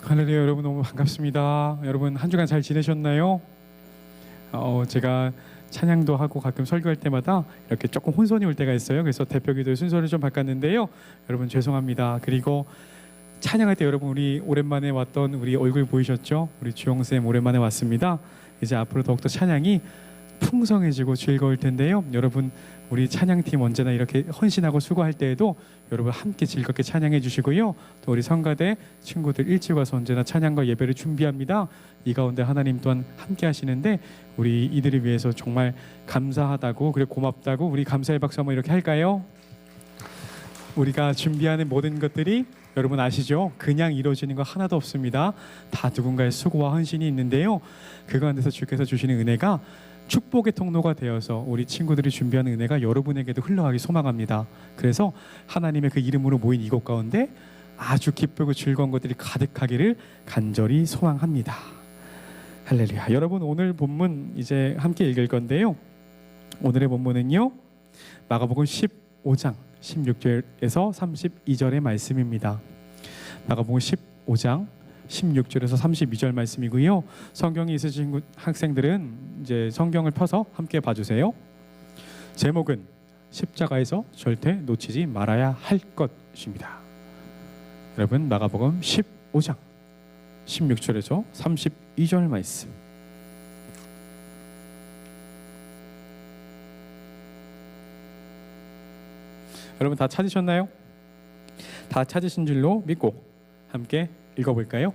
할렐루야. 여러분 너무 반갑습니다. 여러분 한 주간 잘 지내셨나요? 제가 찬양도 하고 가끔 설교할 때마다 이렇게 조금 혼선이 올 때가 있어요. 그래서 대표기도의 순서를 좀 바꿨는데요. 여러분 죄송합니다. 그리고 찬양할 때 여러분 우리 오랜만에 왔던 우리 얼굴 보이셨죠? 우리 주영쌤 오랜만에 왔습니다. 이제 앞으로 더욱더 찬양이 풍성해지고 즐거울 텐데요. 여러분 우리 찬양팀 언제나 이렇게 헌신하고 수고할 때에도 여러분 함께 즐겁게 찬양해 주시고요. 또 우리 성가대 친구들 일찍 와서 언제나 찬양과 예배를 준비합니다. 이 가운데 하나님 또한 함께 하시는데 우리 이들을 위해서 정말 감사하다고 그리고 고맙다고 우리 감사의 박수 한번 이렇게 할까요? 우리가 준비하는 모든 것들이 여러분 아시죠? 그냥 이루어지는 거 하나도 없습니다. 다 누군가의 수고와 헌신이 있는데요. 그 가운데서 주께서 주시는 은혜가 축복의 통로가 되어서 우리 친구들이 준비하는 은혜가 여러분에게도 흘러가기 소망합니다. 그래서 하나님의 그 이름으로 모인 이곳 가운데 아주 기쁘고 즐거운 것들이 가득하기를 간절히 소망합니다. 할렐루야. 여러분 오늘 본문 이제 함께 읽을 건데요. 오늘의 본문은요. 마가복음 15장 16절에서 32절의 말씀입니다. 마가복음 15장 16절에서 32절 말씀이고요. 성경이 있으신 학생들은 이제 성경을 펴서 함께 봐주세요. 제목은 십자가에서 절대 놓치지 말아야 할 것입니다. 여러분 마가복음 15장 16절에서 32절 말씀. 여러분 다 찾으셨나요? 다 찾으신 줄로 믿고 함께 읽어볼까요?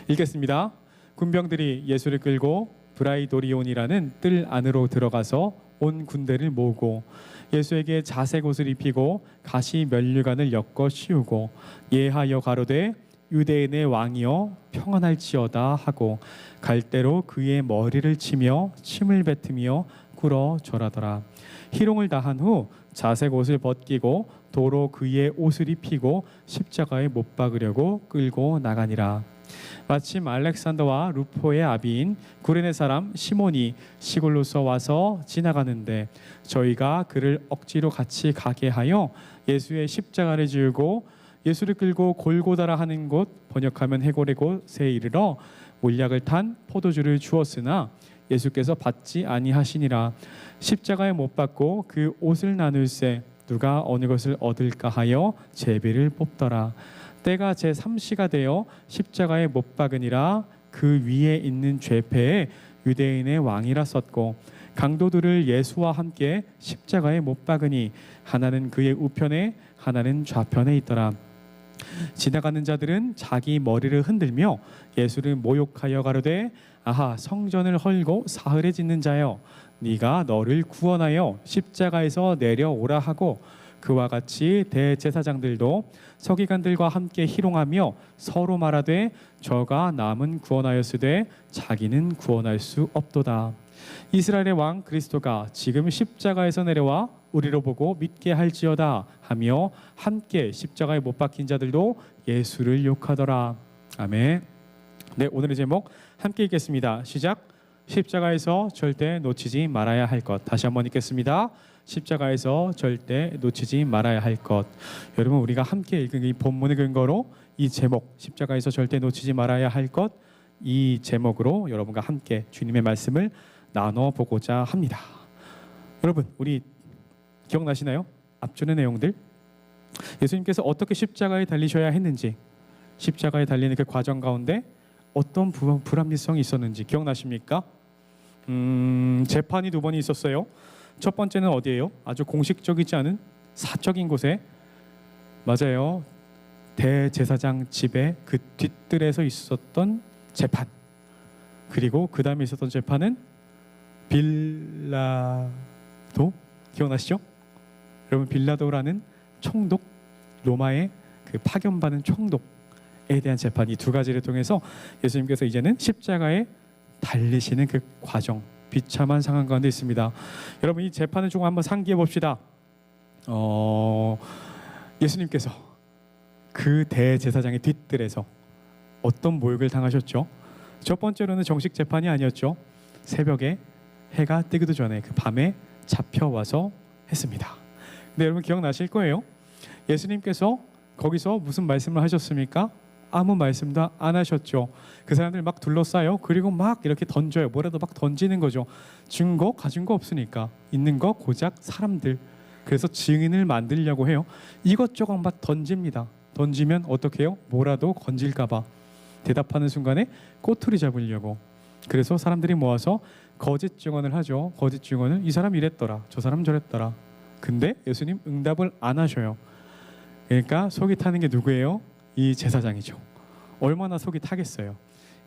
읽겠습니다. 군병들이 예수를 끌고 브라이도리온이라는 뜰 안으로 들어가서 온 군대를 모으고 예수에게 자색 옷을 입히고 가시 면류관을 엮어 씌우고 예하여 가로되 유대인의 왕이여 평안할지어다 하고 갈대로 그의 머리를 치며 침을 뱉으며 꿇어 절하더라. 희롱을 다한 후 자색 옷을 벗기고 도로 그의 옷을 입히고 십자가에 못 박으려고 끌고 나가니라. 마침 알렉산더와 루포의 아비인 구레네 사람 시몬이 시골로서 와서 지나가는데 저희가 그를 억지로 같이 가게 하여 예수의 십자가를 지우고 예수를 끌고 골고다라 하는 곳 번역하면 해골의 곳에 이르러 몰약을 탄 포도주를 주었으나 예수께서 받지 아니하시니라. 십자가에 못 박고 그 옷을 나눌세 누가 어느 것을 얻을까 하여 제비를 뽑더라. 때가 제3시가 되어 십자가에 못 박으니라. 그 위에 있는 죄패에 유대인의 왕이라 썼고 강도들을 예수와 함께 십자가에 못 박으니 하나는 그의 우편에 하나는 좌편에 있더라. 지나가는 자들은 자기 머리를 흔들며 예수를 모욕하여 가로되 아하 성전을 헐고 사흘에 짓는 자여 네가 너를 구원하여 십자가에서 내려오라 하고 그와 같이 대제사장들도 서기관들과 함께 희롱하며 서로 말하되 저가 남은 구원하였으되 자기는 구원할 수 없도다. 이스라엘의 왕 그리스도가 지금 십자가에서 내려와 우리로 보고 믿게 할지어다 하며 함께 십자가에 못 박힌 자들도 예수를 욕하더라. 아멘. 네, 오늘의 제목 함께 읽겠습니다. 시작. 십자가에서 절대 놓치지 말아야 할 것. 다시 한번 읽겠습니다. 십자가에서 절대 놓치지 말아야 할 것. 여러분 우리가 함께 읽은 이 본문의 근거로 이 제목 십자가에서 절대 놓치지 말아야 할 것 이 제목으로 여러분과 함께 주님의 말씀을 나눠보고자 합니다. 여러분 우리 기억나시나요? 앞주는 내용들 예수님께서 어떻게 십자가에 달리셔야 했는지 십자가에 달리는 그 과정 가운데 어떤 불합리성이 있었는지 기억나십니까? 재판이 두 번이 있었어요. 첫 번째는 어디예요? 아주 공식적이지 않은 사적인 곳에 맞아요. 대제사장 집의 그 뒷뜰에서 있었던 재판. 그리고 그 다음에 있었던 재판은 빌라도 기억나시죠? 여러분 빌라도라는 총독 로마의 그 파견받은 총독에 대한 재판 이 두 가지를 통해서 예수님께서 이제는 십자가에 달리시는 그 과정 비참한 상황 가운데 있습니다. 여러분 이 재판을 조금 한번 상기해 봅시다. 예수님께서 그 대제사장의 뒷뜰에서 어떤 모욕을 당하셨죠? 첫 번째로는 정식 재판이 아니었죠. 새벽에 해가 뜨기도 전에 그 밤에 잡혀와서 했습니다. 근데 여러분 기억나실 거예요. 예수님께서 거기서 무슨 말씀을 하셨습니까? 아무 말씀도 안 하셨죠. 그 사람들 막 둘러싸요. 그리고 막 이렇게 던져요. 뭐라도 막 던지는 거죠. 증거 가진 거 없으니까. 있는 거 고작 사람들. 그래서 증인을 만들려고 해요. 이것저것 막 던집니다. 던지면 어떻게 해요? 뭐라도 건질까 봐. 대답하는 순간에 꼬투리 잡으려고. 그래서 사람들이 모아서 거짓 증언을 하죠. 거짓 증언을 이 사람 이랬더라. 저 사람 저랬더라. 근데 예수님 응답을 안 하셔요. 그러니까 속이 타는 게 누구예요? 이 제사장이죠. 얼마나 속이 타겠어요.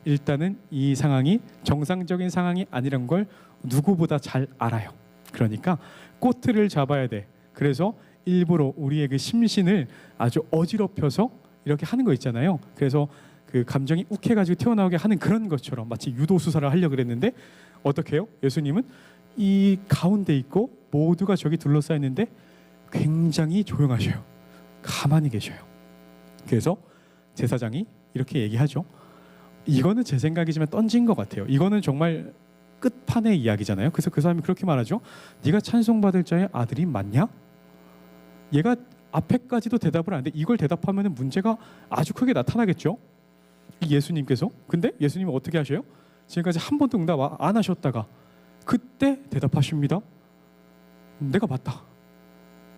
일단은 이 상황이 정상적인 상황이 아니란 걸 누구보다 잘 알아요. 그러니까 꼬투리를 잡아야 돼. 그래서 일부러 우리의 그 심신을 아주 어지럽혀서 이렇게 하는 거 있잖아요. 그래서 그 감정이 욱해가지고 튀어나오게 하는 그런 것처럼 마치 유도 수사를 하려고 그랬는데 어떻게 해요? 예수님은 이 가운데 있고 모두가 저기 둘러싸여 있는데 굉장히 조용하셔요. 가만히 계셔요. 그래서 제사장이 이렇게 얘기하죠. 이거는 제 생각이지만 던진 것 같아요. 이거는 정말 끝판의 이야기잖아요. 그래서 그 사람이 그렇게 말하죠. 네가 찬송받을 자의 아들이 맞냐? 얘가 앞에까지도 대답을 안 해. 이걸 대답하면 문제가 아주 크게 나타나겠죠. 예수님께서. 근데 예수님은 어떻게 하셔요? 지금까지 한 번도 응답 안 하셨다가 그때 대답하십니다. 내가 맞다.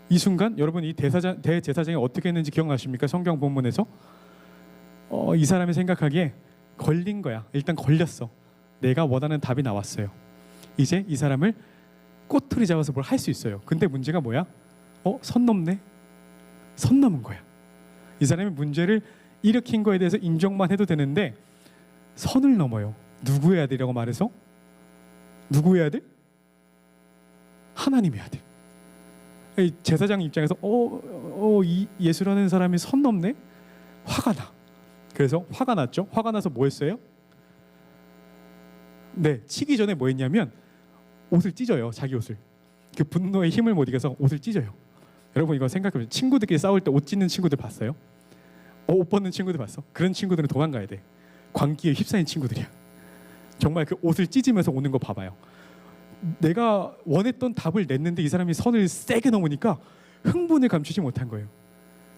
이 순간 여러분 이 대제사장이 어떻게 했는지 기억나십니까? 성경 본문에서 이 사람이 생각하기에 걸린 거야. 일단 걸렸어. 내가 원하는 답이 나왔어요. 이제 이 사람을 꼬투리 잡아서 뭘 할 수 있어요. 근데 문제가 뭐야? 선 넘네. 선 넘은 거야. 이 사람이 문제를 일으킨 거에 대해서 인정만 해도 되는데 선을 넘어요. 누구의 아들이라고 말해서? 누구의 아들? 하나님의 아들. 제사장 입장에서 이 예수라는 사람이 선 넘네? 화가 나. 그래서 화가 났죠. 화가 나서 뭐 했어요? 네, 치기 전에 뭐 했냐면 옷을 찢어요. 자기 옷을. 그 분노의 힘을 못 이겨서 옷을 찢어요. 여러분 이거 생각해보세요. 친구들끼리 싸울 때 옷 찢는 친구들 봤어요? 옷 벗는 친구들 봤어? 그런 친구들은 도망가야 돼. 광기에 휩싸인 친구들이야. 정말 그 옷을 찢으면서 오는 거 봐봐요. 내가 원했던 답을 냈는데 이 사람이 선을 세게 넘으니까 흥분을 감추지 못한 거예요.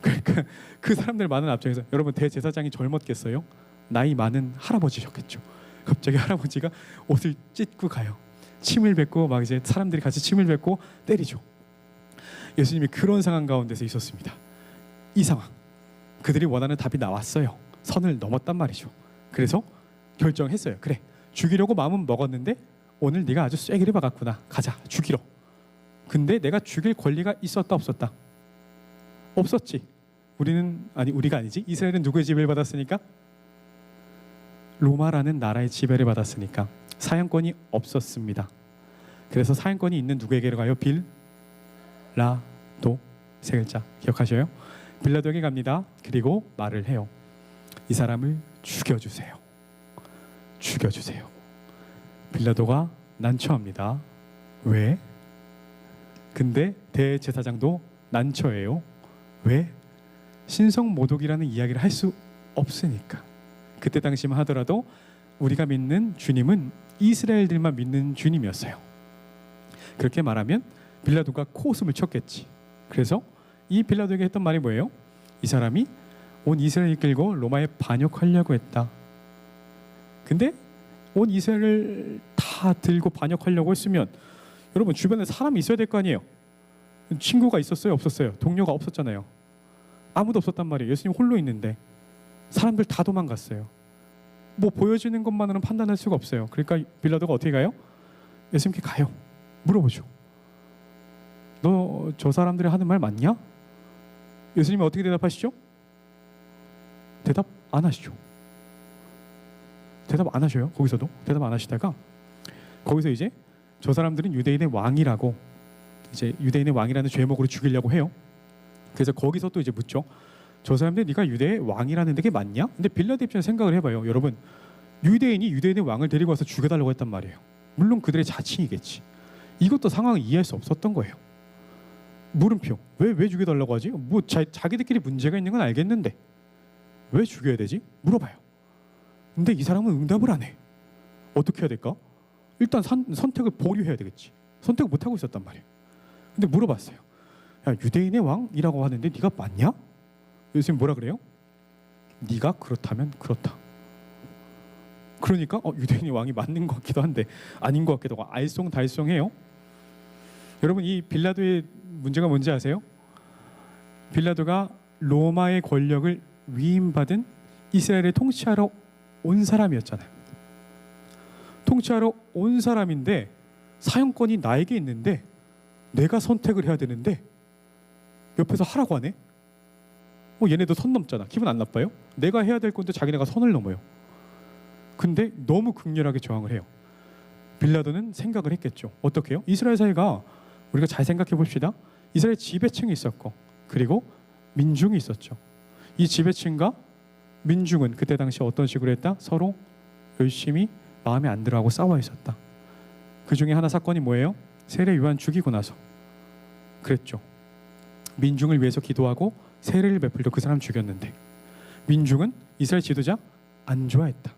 그러니까 그 사람들 많은 앞장에서 여러분 대제사장이 젊었겠어요? 나이 많은 할아버지셨겠죠. 갑자기 할아버지가 옷을 찢고 가요. 침을 뱉고 막 이제 사람들이 같이 침을 뱉고 때리죠. 예수님이 그런 상황 가운데서 있었습니다. 이 상황. 그들이 원하는 답이 나왔어요. 선을 넘었단 말이죠. 그래서 결정했어요. 그래, 죽이려고 마음은 먹었는데 오늘 네가 아주 쐐기를 박았구나. 가자, 죽이러. 근데 내가 죽일 권리가 있었다 없었다? 없었지. 우리가 아니지. 이스라엘은 누구의 지배를 받았으니까? 로마라는 나라의 지배를 받았으니까 사형권이 없었습니다. 그래서 사형권이 있는 누구에게로 가요? 빌라도. 세 글자 기억하셔요? 빌라도에게 갑니다. 그리고 말을 해요. 이 사람을 죽여주세요. 죽여주세요. 빌라도가 난처합니다. 왜? 근데 대제사장도 난처해요. 왜? 신성모독이라는 이야기를 할 수 없으니까. 그때 당시만 하더라도 우리가 믿는 주님은 이스라엘들만 믿는 주님이었어요. 그렇게 말하면 빌라도가 코웃음을 쳤겠지. 그래서 이 빌라도에게 했던 말이 뭐예요? 이 사람이 온 이스라엘을 끌고 로마에 반역하려고 했다. 근데 온 이스라엘을 다 들고 반역하려고 했으면 여러분 주변에 사람이 있어야 될 거 아니에요? 친구가 있었어요? 없었어요? 동료가 없었잖아요. 아무도 없었단 말이에요. 예수님 홀로 있는데 사람들 다 도망갔어요. 뭐 보여지는 것만으로는 판단할 수가 없어요. 그러니까 빌라도가 어떻게 가요? 예수님께 가요. 물어보죠. 너 저 사람들이 하는 말 맞냐? 예수님이 어떻게 대답하시죠? 대답 안 하시죠. 대답 안 하셔요. 거기서도 대답 안 하시다가 거기서 이제 저 사람들은 유대인의 왕이라고 이제 유대인의 왕이라는 죄목으로 죽이려고 해요. 그래서 거기서 또 이제 묻죠. 저 사람들 네가 유대의 왕이라는 게 맞냐? 근데 빌라도 입장에서 생각을 해봐요. 여러분 유대인이 유대인의 왕을 데리고 와서 죽여달라고 했단 말이에요. 물론 그들의 자칭이겠지. 이것도 상황을 이해할 수 없었던 거예요. 물음표. 왜 죽여달라고 하지? 뭐 자기들끼리 문제가 있는 건 알겠는데 왜 죽여야 되지? 물어봐요. 근데 이 사람은 응답을 안 해. 어떻게 해야 될까? 일단 선택을 보류해야 되겠지. 선택을 못 하고 있었단 말이에요. 근데 물어봤어요. 야, 유대인의 왕이라고 하는데 네가 맞냐? 예수님 뭐라 그래요? 네가 그렇다면 그렇다. 그러니까 유대인이 왕이 맞는 것 같기도 한데 아닌 것 같기도 하고 알쏭달쏭해요. 여러분, 이 빌라도의 문제가 뭔지 아세요? 빌라도가 로마의 권력을 위임받은 이스라엘을 통치하러 온 사람이었잖아요. 통치하러 온 사람인데 사형권이 나에게 있는데 내가 선택을 해야 되는데 옆에서 하라고 하네. 얘네도 선 넘잖아. 기분 안 나빠요? 내가 해야 될 건데 자기네가 선을 넘어요. 근데 너무 극렬하게 저항을 해요. 빌라도는 생각을 했겠죠. 어떻게 해요? 이스라엘 사회가, 우리가 잘 생각해 봅시다. 이스라엘 지배층이 있었고 그리고 민중이 있었죠. 이 지배층과 민중은 그때 당시 어떤 식으로 했다? 서로 열심히 마음에 안 들어하고 싸워 있었다. 그 중에 하나 사건이 뭐예요? 세례 요한 죽이고 나서 그랬죠. 민중을 위해서 기도하고 세례를 베풀고 그 사람 죽였는데 민중은 이스라엘 지도자 안 좋아했다.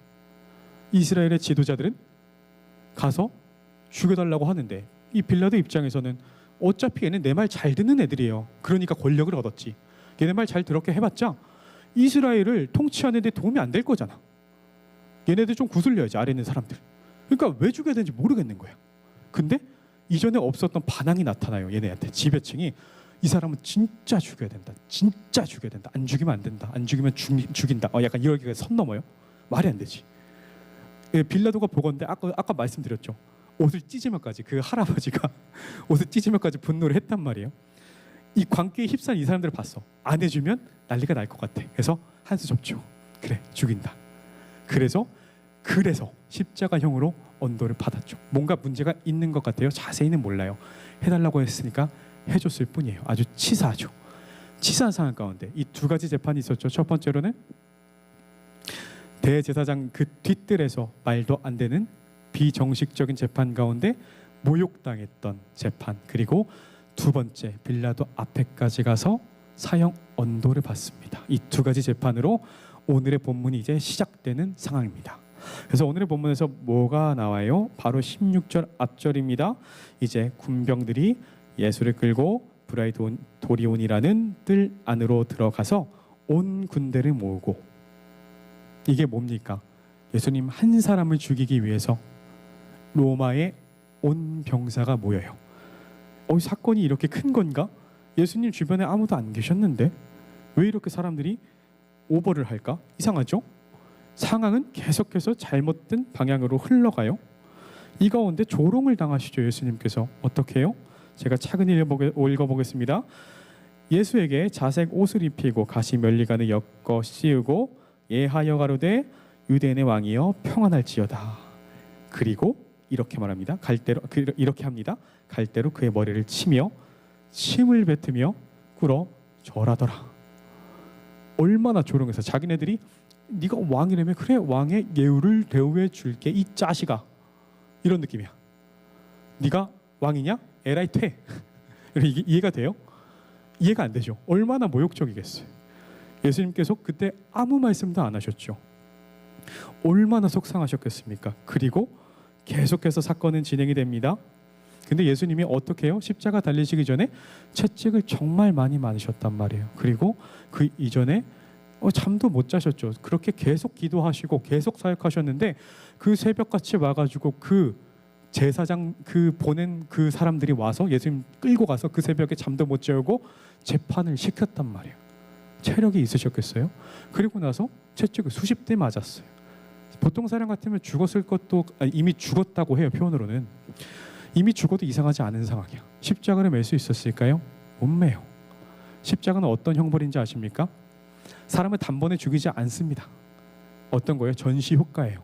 이스라엘의 지도자들은 가서 죽여달라고 하는데 이 빌라도 입장에서는 어차피 얘는 내 말 잘 듣는 애들이에요. 그러니까 권력을 얻었지. 얘네 말 잘 들었게 해봤자 이스라엘을 통치하는 데 도움이 안 될 거잖아. 얘네들 좀 구슬려야지, 아래 있는 사람들. 그러니까 왜 죽여야 되는지 모르겠는 거야. 근데 이전에 없었던 반항이 나타나요. 얘네한테 지배층이 이 사람은 진짜 죽여야 된다. 진짜 죽여야 된다. 안 죽이면 안 된다. 안 죽이면 죽인다. 약간 이렇게 선 넘어요. 말이 안 되지. 빌라도가 보건대 아까 말씀드렸죠. 옷을 찢으면까지, 그 할아버지가 옷을 찢으면까지 분노를 했단 말이에요. 이 광기에 휩싸인 이 사람들을 봤어. 안 해주면 난리가 날 것 같아. 그래서 한 수 접죠. 그래, 죽인다. 그래서 십자가형으로 언도를 받았죠. 뭔가 문제가 있는 것 같아요. 자세히는 몰라요. 해달라고 했으니까 해줬을 뿐이에요. 아주 치사하죠. 치사한 상황 가운데 이 두 가지 재판이 있었죠. 첫 번째로는 대제사장 그 뒷뜰에서 말도 안 되는 비정식적인 재판 가운데 모욕당했던 재판, 그리고 두 번째 빌라도 앞에까지 가서 사형 언도를 받습니다. 이 두 가지 재판으로 오늘의 본문이 이제 시작되는 상황입니다. 그래서 오늘의 본문에서 뭐가 나와요? 바로 16절 앞절입니다. 이제 군병들이 예수를 끌고 브라이도리온이라는 뜰 안으로 들어가서 온 군대를 모으고, 이게 뭡니까? 예수님 한 사람을 죽이기 위해서 로마의 온 병사가 모여요. 사건이 이렇게 큰 건가? 예수님 주변에 아무도 안 계셨는데 왜 이렇게 사람들이 오버를 할까? 이상하죠? 상황은 계속해서 잘못된 방향으로 흘러가요. 이 가운데 조롱을 당하시죠. 예수님께서 어떻게 해요? 제가 차근히 읽어보겠습니다. 예수에게 자색 옷을 입히고 가시 면류관을 엮어 씌우고 예하여 가로되 유대인의 왕이여 평안할지어다. 그리고 이렇게 말합니다. 이렇게 합니다. 갈대로 그의 머리를 치며 침을 뱉으며 꿇어 절하더라. 얼마나 조롱해서 자기네들이 네가 왕이라면 그래 왕의 예우를 대우해 줄게 이 자식아, 이런 느낌이야. 네가 왕이냐? 에라이 퇴. 이해가 돼요? 이해가 안 되죠. 얼마나 모욕적이겠어요. 예수님께서 그때 아무 말씀도 안 하셨죠. 얼마나 속상하셨겠습니까? 그리고 계속해서 사건은 진행이 됩니다. 근데 예수님이 어떻게 해요? 십자가 달리시기 전에 채찍을 정말 많이 맞으셨단 말이에요. 그리고 그 이전에 잠도 못 자셨죠. 그렇게 계속 기도하시고 계속 사역하셨는데 그 새벽같이 와가지고 그 제사장 보낸 그 사람들이 와서 예수님 끌고 가서 그 새벽에 잠도 못 재우고 재판을 시켰단 말이에요. 체력이 있으셨겠어요? 그리고 나서 채찍을 수십 대 맞았어요. 보통 사람 같으면 죽었을 것도 이미 죽었다고 해요. 표현으로는 이미 죽어도 이상하지 않은 상황이야. 십자가를 맬 수 있었을까요? 못 매요. 십자가는 어떤 형벌인지 아십니까? 사람을 단번에 죽이지 않습니다. 어떤 거예요? 전시 효과예요.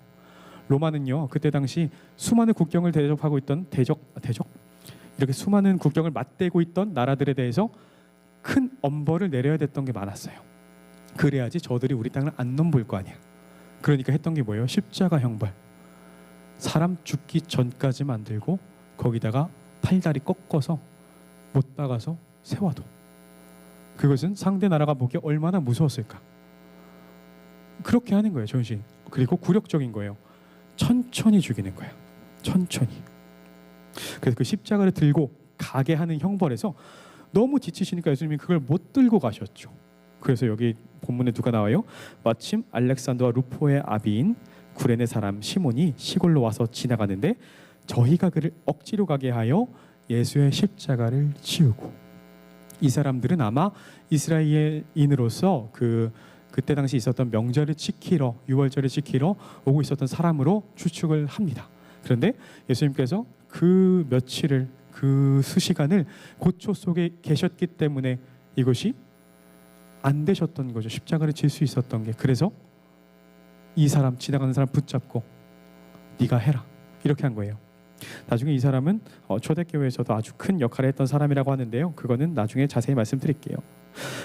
로마는요 그때 당시 수많은 국경을 대적하고 있던 대적 이렇게 수많은 국경을 맞대고 있던 나라들에 대해서 큰 엄벌을 내려야 됐던 게 많았어요. 그래야지 저들이 우리 땅을 안 넘볼 거 아니야. 그러니까 했던 게 뭐예요? 십자가 형벌. 사람 죽기 전까지 만들고 거기다가 팔다리 꺾어서 못 박아서 세워도. 그것은 상대 나라가 보기에 얼마나 무서웠을까. 그렇게 하는 거예요. 전신. 그리고 굴욕적인 거예요. 천천히 죽이는 거야. 천천히. 그래서 그 십자가를 들고 가게 하는 형벌에서 너무 지치시니까 예수님이 그걸 못 들고 가셨죠. 그래서 여기 본문에 누가 나와요? 마침 알렉산더와 루포의 아비인 구레네 사람 시몬이 시골로 와서 지나가는데 저희가 그를 억지로 가게 하여 예수의 십자가를 지우고. 이 사람들은 아마 이스라엘인으로서 그때 당시 있었던 명절을 지키러, 유월절을 지키러 오고 있었던 사람으로 추측을 합니다. 그런데 예수님께서 그 며칠을, 그 수시간을 고초 속에 계셨기 때문에 이것이 안 되셨던 거죠. 십자가를 질 수 있었던 게. 그래서 이 사람, 지나가는 사람 붙잡고 네가 해라, 이렇게 한 거예요. 나중에 이 사람은 초대교회에서도 아주 큰 역할을 했던 사람이라고 하는데요, 그거는 나중에 자세히 말씀드릴게요.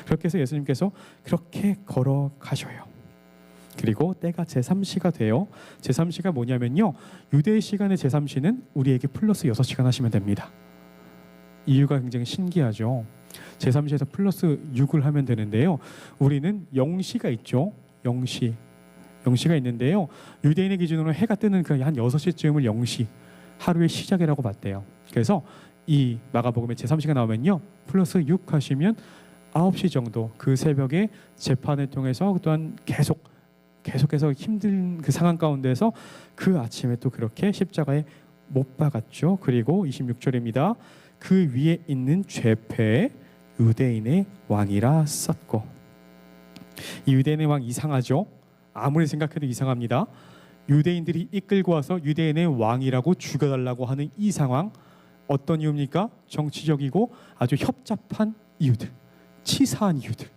그렇게 해서 예수님께서 그렇게 걸어가셔요. 그리고 때가 제3시가 돼요. 제3시가 뭐냐면요, 유대 시간의 제3시는 우리에게 플러스 6시간 하시면 됩니다. 이유가 굉장히 신기하죠. 제3시에서 플러스 6을 하면 되는데요, 우리는 0시가 있죠. 0시가 있는데요, 유대인의 기준으로 해가 뜨는 그 한 6시쯤을 0시, 하루의 시작이라고 봤대요. 그래서 이 마가복음에 제3시가 나오면요, 플러스 6 하시면 9시 정도, 그 새벽에 재판을 통해서 또한 계속해서 힘든 그 상황 가운데서 그 아침에 또 그렇게 십자가에 못 박았죠. 그리고 26절입니다. 그 위에 있는 죄패에 유대인의 왕이라 썼고. 이 유대인의 왕 이상하죠? 아무리 생각해도 이상합니다. 유대인들이 이끌고 와서 유대인의 왕이라고 죽여달라고 하는 이 상황, 어떤 이유입니까? 정치적이고 아주 협잡한 이유들, 치사한 이유들.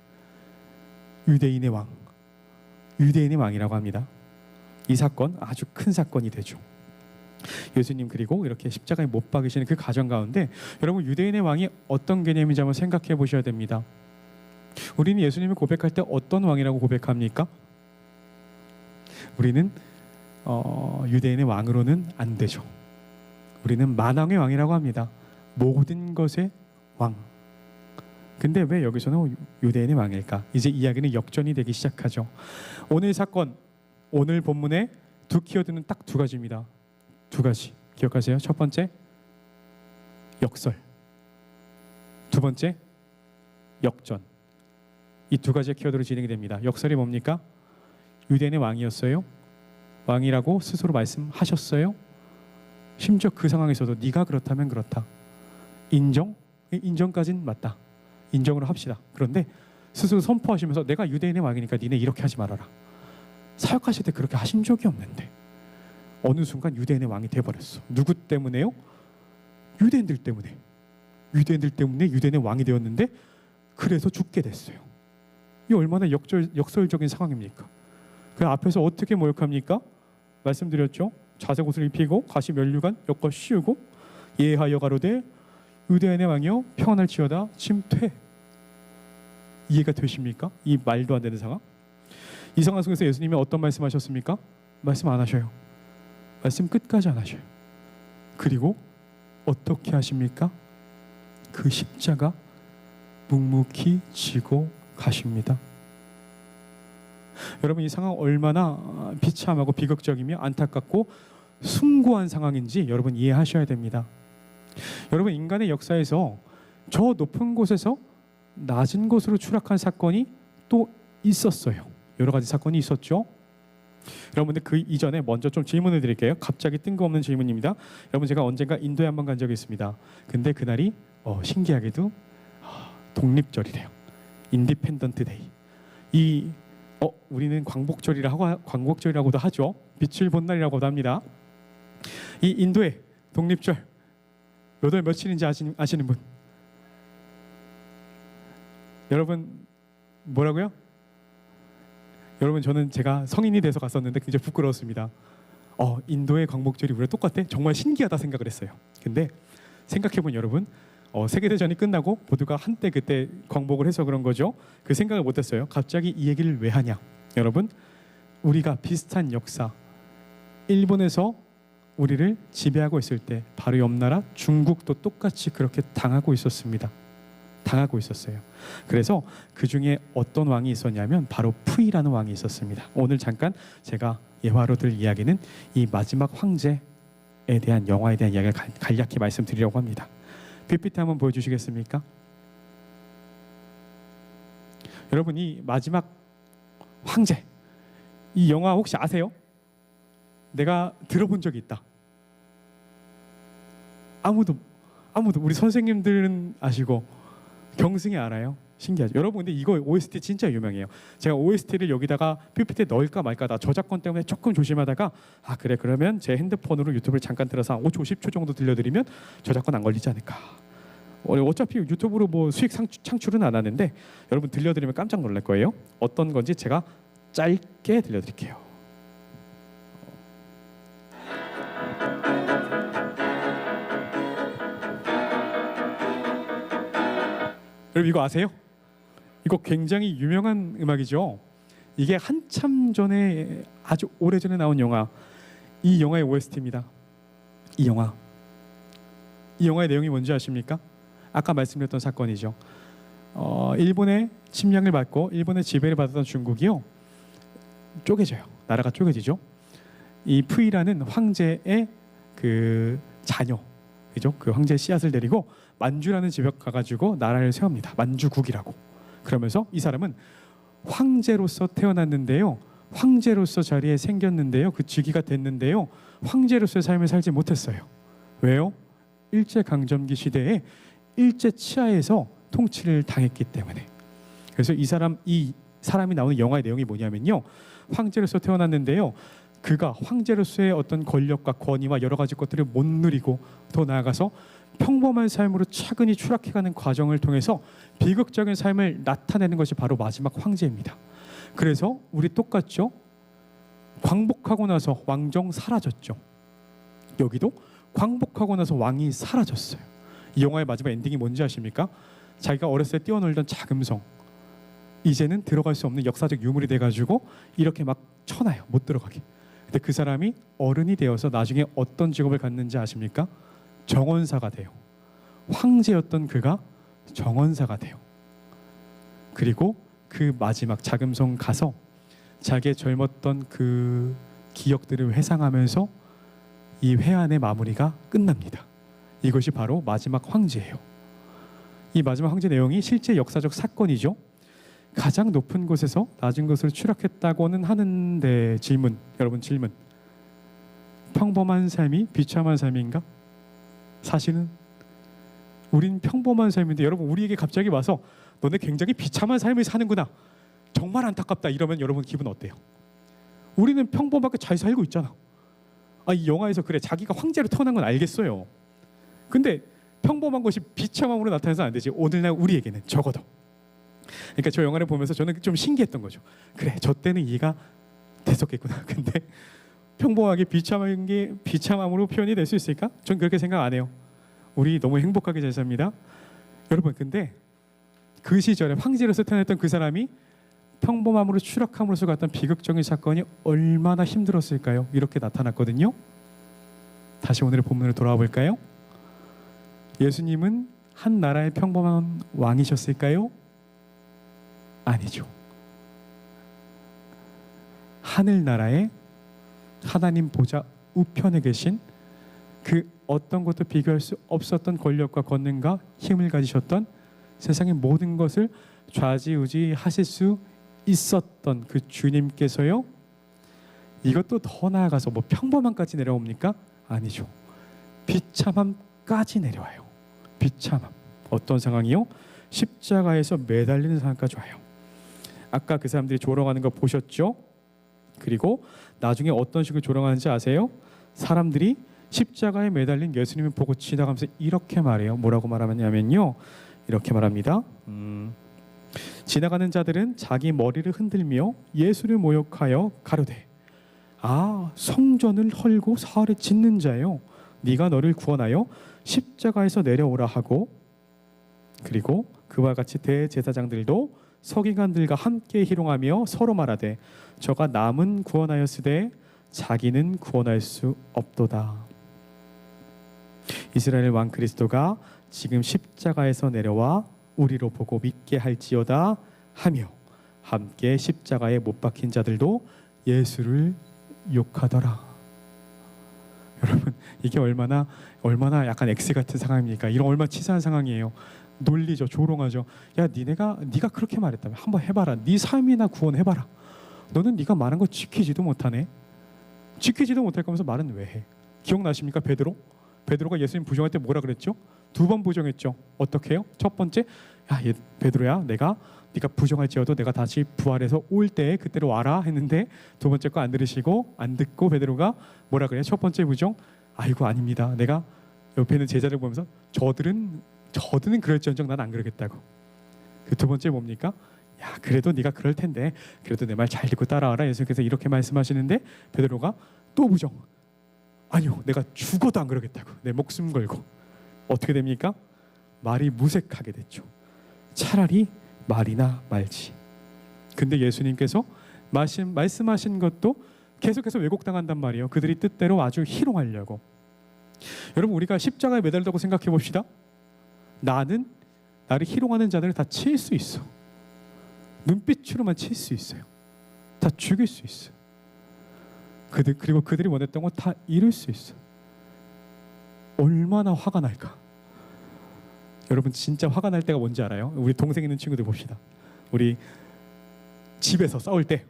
유대인의 왕이라고 합니다. 이 사건 아주 큰 사건이 되죠. 예수님 그리고 이렇게 십자가에 못 박으시는 그 과정 가운데 여러분, 유대인의 왕이 어떤 개념인지 한번 생각해 보셔야 됩니다. 우리는 예수님을 고백할 때 어떤 왕이라고 고백합니까? 우리는 유대인의 왕으로는 안 되죠. 우리는 만왕의 왕이라고 합니다. 모든 것의 왕. 근데 왜 여기서는 유대인의 왕일까? 이제 이야기는 역전이 되기 시작하죠. 오늘 사건, 오늘 본문에 두 키워드는 딱 두 가지입니다. 두 가지 기억하세요. 첫 번째, 역설. 두 번째, 역전. 이 두 가지의 키워드로 진행이 됩니다. 역설이 뭡니까? 유대인의 왕이었어요. 왕이라고 스스로 말씀하셨어요. 심지어 그 상황에서도 네가 그렇다면 그렇다. 인정까지는 맞다. 인정으로 합시다. 그런데 스스로 선포하시면서 내가 유대인의 왕이니까 니네 이렇게 하지 말아라. 사역하실 때 그렇게 하신 적이 없는데 어느 순간 유대인의 왕이 돼버렸어. 누구 때문에요? 유대인들 때문에 유대인의 왕이 되었는데 그래서 죽게 됐어요. 이 얼마나 역설적인 상황입니까? 그 앞에서 어떻게 모욕합니까? 말씀드렸죠. 자색 옷을 입히고 가시 면류관 엮어 씌우고 예하여 가로되 유대인의 왕이여 평안할지어다 침퇴. 이해가 되십니까? 이 말도 안 되는 상황. 이 상황 속에서 예수님이 어떤 말씀하셨습니까? 말씀 안 하셔요. 말씀 끝까지 안 하셔요. 그리고 어떻게 하십니까? 그 십자가 묵묵히 지고 가십니다. 여러분, 이 상황 얼마나 비참하고 비극적이며 안타깝고 숭고한 상황인지 여러분 이해하셔야 됩니다. 여러분, 인간의 역사에서 저 높은 곳에서 낮은 곳으로 추락한 사건이 또 있었어요. 여러 가지 사건이 있었죠. 여러분들 그 이전에 먼저 좀 질문을 드릴게요. 갑자기 뜬금없는 질문입니다. 여러분, 제가 언젠가 인도에 한번 간 적이 있습니다. 근데 그날이 신기하게도 독립절이래요. 인디펜던트 데이. 우리는 광복절이라고도 하죠. 빛을 본 날이라고도 합니다. 이 인도의 독립절 몇 월 며칠인지 아시는 분? 여러분 뭐라고요? 여러분, 저는 제가 성인이 돼서 갔었는데 굉장히 부끄러웠습니다. 인도의 광복절이 우리랑 똑같아? 정말 신기하다 생각을 했어요. 근데 생각해보면 여러분, 세계대전이 끝나고 모두가 한때 그때 광복을 해서 그런 거죠. 그 생각을 못했어요. 갑자기 이 얘기를 왜 하냐? 여러분, 우리가 비슷한 역사, 일본에서 우리를 지배하고 있을 때 바로 옆 나라 중국도 똑같이 그렇게 당하고 있었습니다. 당하고 있었어요. 그래서 그 중에 어떤 왕이 있었냐면 바로 푸이라는 왕이 있었습니다. 오늘 잠깐 제가 예화로 들 이야기는 이 마지막 황제에 대한 영화에 대한 이야기를 간략히 말씀드리려고 합니다. PPT 한번 보여주시겠습니까? 여러분 이 마지막 황제 이 영화 혹시 아세요? 내가 들어본 적이 있다. 아무도 우리 선생님들은 아시고 경승이 알아요. 신기하죠. 여러분 근데 이거 OST 진짜 유명해요. 제가 OST를 여기다가 PPT에 넣을까 말까 나 저작권 때문에 조금 조심하다가 그래 그러면 제 핸드폰으로 유튜브를 잠깐 들어서 5초 10초 정도 들려드리면 저작권 안 걸리지 않을까. 어차피 유튜브로 뭐 수익 창출은 안 하는데 여러분 들려드리면 깜짝 놀랄 거예요. 어떤 건지 제가 짧게 들려드릴게요. 여러분 이거 아세요? 이거 굉장히 유명한 음악이죠. 이게 한참 전에 아주 오래전에 나온 영화, 이 영화의 OST입니다. 이 영화의 내용이 뭔지 아십니까? 아까 말씀드렸던 사건이죠. 일본의 침략을 받고 일본의 지배를 받았던 중국이요 쪼개져요. 나라가 쪼개지죠. 이 푸이라는 황제의 그 자녀, 그죠? 그 황제의 씨앗을 데리고 만주라는 집에 가가지고 나라를 세웁니다. 만주국이라고. 그러면서 이 사람은 황제로서 태어났는데요, 황제로서 자리에 생겼는데요, 그 직위가 됐는데요, 황제로서의 삶을 살지 못했어요. 왜요? 일제강점기 시대에 일제 치하에서 통치를 당했기 때문에. 그래서 이 사람이 나오는 영화의 내용이 뭐냐면요, 황제로서 태어났는데요, 그가 황제로서의 어떤 권력과 권위와 여러 가지 것들을 못 누리고 더 나아가서 평범한 삶으로 차근히 추락해가는 과정을 통해서 비극적인 삶을 나타내는 것이 바로 마지막 황제입니다. 그래서 우리 똑같죠? 광복하고 나서 왕정 사라졌죠. 여기도 광복하고 나서 왕이 사라졌어요. 이 영화의 마지막 엔딩이 뭔지 아십니까? 자기가 어렸을 때 뛰어놀던 자금성, 이제는 들어갈 수 없는 역사적 유물이 돼가지고 이렇게 막 쳐놔요. 못 들어가게. 근데 그 사람이 어른이 되어서 나중에 어떤 직업을 갖는지 아십니까? 정원사가 돼요. 황제였던 그가 정원사가 돼요. 그리고 그 마지막 자금성 가서 자기의 젊었던 그 기억들을 회상하면서 이 회한의 마무리가 끝납니다. 이것이 바로 마지막 황제예요. 이 마지막 황제 내용이 실제 역사적 사건이죠. 가장 높은 곳에서 낮은 곳으로 추락했다고는 하는데 여러분 질문. 평범한 삶이 비참한 삶인가? 사실은 우린 평범한 삶인데 여러분 우리에게 갑자기 와서 너네 굉장히 비참한 삶을 사는구나, 정말 안타깝다 이러면 여러분 기분 어때요? 우리는 평범하게 잘 살고 있잖아. 이 영화에서 그래 자기가 황제로 태어난 건 알겠어요. 근데 평범한 것이 비참함으로 나타나서는 안 되지. 오늘날 우리에게는 적어도. 그러니까 저 영화를 보면서 저는 좀 신기했던 거죠. 그래 저 때는 이해가 됐었겠구나. 근데 평범하게 비참한 게 비참함으로 표현이 될 수 있을까? 전 그렇게 생각 안 해요. 우리 너무 행복하게 잘 삽니다. 여러분 근데 그 시절에 황제로서 태어났던 그 사람이 평범함으로 추락함으로써 갔던 비극적인 사건이 얼마나 힘들었을까요? 이렇게 나타났거든요. 다시 오늘의 본문으로 돌아와 볼까요? 예수님은 한 나라의 평범한 왕이셨을까요? 아니죠. 하늘나라의 하나님 보좌 우편에 계신 그 어떤 것도 비교할 수 없었던 권력과 권능과 힘을 가지셨던, 세상의 모든 것을 좌지우지하실 수 있었던 그 주님께서요, 이것도 더 나아가서 뭐 평범함까지 내려옵니까? 아니죠. 비참함까지 내려와요. 비참함. 어떤 상황이요? 십자가에서 매달리는 상황까지 와요. 아까 그 사람들이 조롱하는 거 보셨죠? 그리고 나중에 어떤 식으로 조롱하는지 아세요? 사람들이 십자가에 매달린 예수님을 보고 지나가면서 이렇게 말해요. 뭐라고 말하냐면요, 이렇게 말합니다. 지나가는 자들은 자기 머리를 흔들며 예수를 모욕하여 가로되, 성전을 헐고 사흘에 짓는 자요, 네가 너를 구원하여 십자가에서 내려오라 하고, 그리고 그와 같이 대제사장들도 서기관들과 함께 희롱하며 서로 말하되, 저가 남은 구원하였으되 자기는 구원할 수 없도다. 이스라엘 왕 그리스도가 지금 십자가에서 내려와 우리로 보고 믿게 할지어다 하며, 함께 십자가에 못 박힌 자들도 예수를 욕하더라. 여러분 이게 얼마나 약간 X 같은 상황입니까? 이런 얼마나 치사한 상황이에요. 놀리죠, 조롱하죠. 야, 네가 그렇게 말했다며 한번 해봐라. 네 삶이나 구원해봐라. 너는 네가 말한 거 지키지도 못하네. 지키지도 못할 거면서 말은 왜 해? 기억나십니까? 베드로가 예수님 부정할 때 뭐라 그랬죠? 2번 부정했죠. 어떻게 해요? 첫 번째, 야, 베드로야, 네가 부정할지어도 내가 다시 부활해서 올 때 그때로 와라 했는데, 두 번째 거 안 들으시고 안 듣고 베드로가 뭐라 그래요? 첫 번째 부정, 아이고 아닙니다. 내가 옆에 있는 제자를 보면서 저들은 그럴지언정 난 안 그러겠다고. 그 두 번째 뭡니까? 야, 그래도 네가 그럴 텐데 그래도 내 말 잘 듣고 따라와라. 예수님께서 이렇게 말씀하시는데 베드로가 또 부정. 아니요, 내가 죽어도 안 그러겠다고. 내 목숨 걸고. 어떻게 됩니까? 말이 무색하게 됐죠. 차라리 말이나 말지. 근데 예수님께서 말씀하신 것도 계속해서 왜곡당한단 말이에요. 그들이 뜻대로 아주 희롱하려고. 여러분, 우리가 십자가에 매달렸다고 생각해 봅시다. 나를 희롱하는 자들을 다 칠 수 있어. 눈빛으로만 칠 수 있어요. 다 죽일 수 있어. 그리고 그들이 원했던 거 다 이룰 수 있어. 얼마나 화가 날까? 여러분, 진짜 화가 날 때가 뭔지 알아요? 우리 동생 있는 친구들 봅시다. 우리 집에서 싸울 때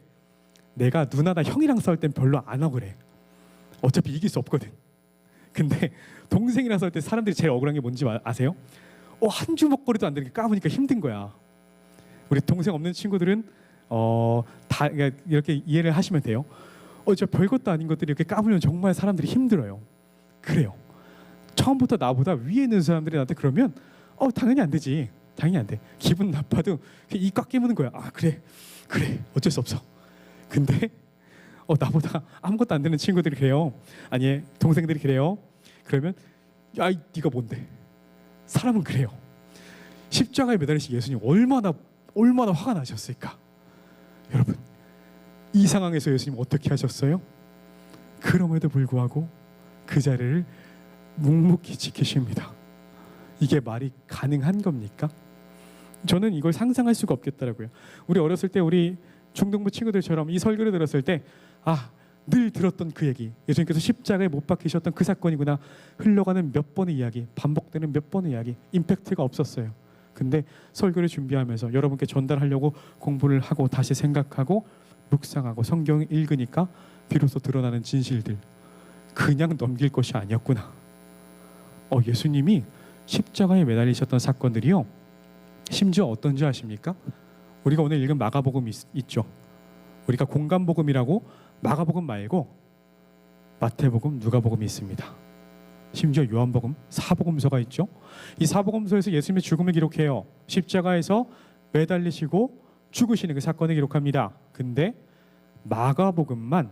내가 누나나 형이랑 싸울 땐 별로 안 억울해. 어차피 이길 수 없거든. 근데 동생이랑 싸울 때 사람들이 제일 억울한 게 뭔지 아세요? 한 주먹거리도 안 되는 게 까부니까 힘든 거야. 우리 동생 없는 친구들은 다 이렇게 이해를 하시면 돼요. 저 별것도 아닌 것들이 이렇게 까불면 정말 사람들이 힘들어요. 그래요. 처음부터 나보다 위에 있는 사람들이 나한테 그러면 당연히 안 되지. 당연히 안 돼. 기분 나빠도 이 꽉 깨무는 거야. 그래 어쩔 수 없어. 근데 나보다 아무것도 안 되는 친구들이 그래요. 아니, 동생들이 그래요. 그러면 야, 네가 뭔데? 사람은 그래요. 십자가에 매달리신 예수님 얼마나 화가 나셨을까? 여러분, 이 상황에서 예수님 어떻게 하셨어요? 그럼에도 불구하고 그 자리를 묵묵히 지키십니다. 이게 말이 가능한 겁니까? 저는 이걸 상상할 수가 없겠더라고요. 우리 어렸을 때 우리 중등부 친구들처럼 이 설교를 들었을 때 늘 들었던 그 얘기, 예수님께서 십자가에 못 박히셨던 그 사건이구나. 흘러가는 몇 번의 이야기, 반복되는 몇 번의 이야기, 임팩트가 없었어요. 근데 설교를 준비하면서 여러분께 전달하려고 공부를 하고 다시 생각하고 묵상하고 성경을 읽으니까 비로소 드러나는 진실들, 그냥 넘길 것이 아니었구나. 예수님이 십자가에 매달리셨던 사건들이요, 심지어 어떤지 아십니까? 우리가 오늘 읽은 마가복음 있죠. 우리가 공간복음이라고 마가복음 말고 마태복음, 누가복음이 있습니다. 심지어 요한복음, 사복음서가 있죠. 이 사복음서에서 예수님의 죽음을 기록해요. 십자가에서 매달리시고 죽으시는 그 사건을 기록합니다. 근데 마가복음만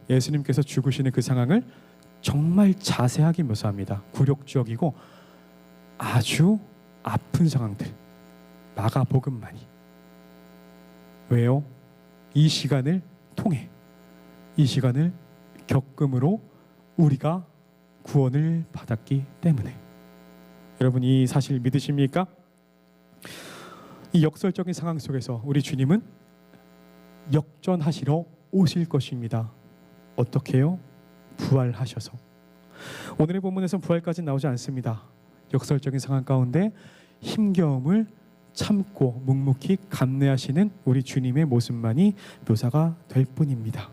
예수님께서 죽으시는 그 상황을 정말 자세하게 묘사합니다. 굴욕적이고 아주 아픈 상황들, 마가복음만이. 왜요? 이 시간을 통해, 이 시간을 겪음으로 우리가 구원을 받았기 때문에. 여러분, 이 사실 믿으십니까? 이 역설적인 상황 속에서 우리 주님은 역전하시러 오실 것입니다. 어떻게요? 부활하셔서. 오늘의 본문에서는 부활까지 나오지 않습니다. 역설적인 상황 가운데 힘겨움을 참고 묵묵히 감내하시는 우리 주님의 모습만이 묘사가 될 뿐입니다.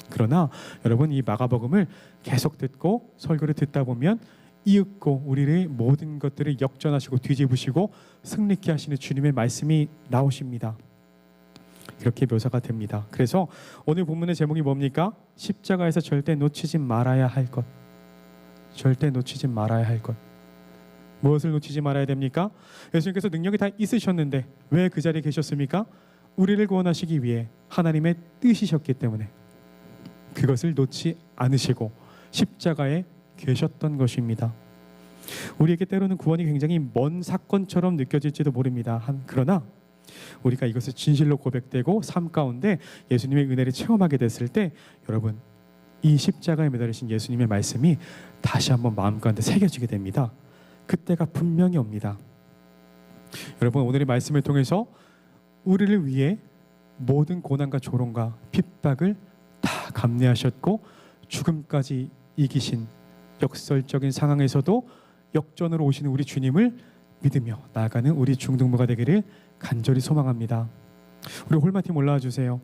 그러나 여러분, 이 마가복음을 계속 듣고 설교를 듣다 보면 이윽고 우리의 모든 것들을 역전하시고 뒤집으시고 승리케 하시는 주님의 말씀이 나오십니다. 이렇게 묘사가 됩니다. 그래서 오늘 본문의 제목이 뭡니까? 십자가에서 절대 놓치지 말아야 할 것. 절대 놓치지 말아야 할 것. 무엇을 놓치지 말아야 됩니까? 예수님께서 능력이 다 있으셨는데 왜 그 자리에 계셨습니까? 우리를 구원하시기 위해 하나님의 뜻이셨기 때문에 그것을 놓지 않으시고 십자가에 계셨던 것입니다. 우리에게 때로는 구원이 굉장히 먼 사건처럼 느껴질지도 모릅니다. 그러나 우리가 이것을 진실로 고백되고 삶 가운데 예수님의 은혜를 체험하게 됐을 때, 여러분, 이 십자가에 매달리신 예수님의 말씀이 다시 한번 마음 가운데 새겨지게 됩니다. 그때가 분명히 옵니다. 여러분, 오늘의 말씀을 통해서 우리를 위해 모든 고난과 조롱과 핍박을 다 감내하셨고 죽음까지 이기신 역설적인 상황에서도 역전으로 오시는 우리 주님을 믿으며 나아가는 우리 중등부가 되기를 간절히 소망합니다. 우리 홀마팀 올라와 주세요.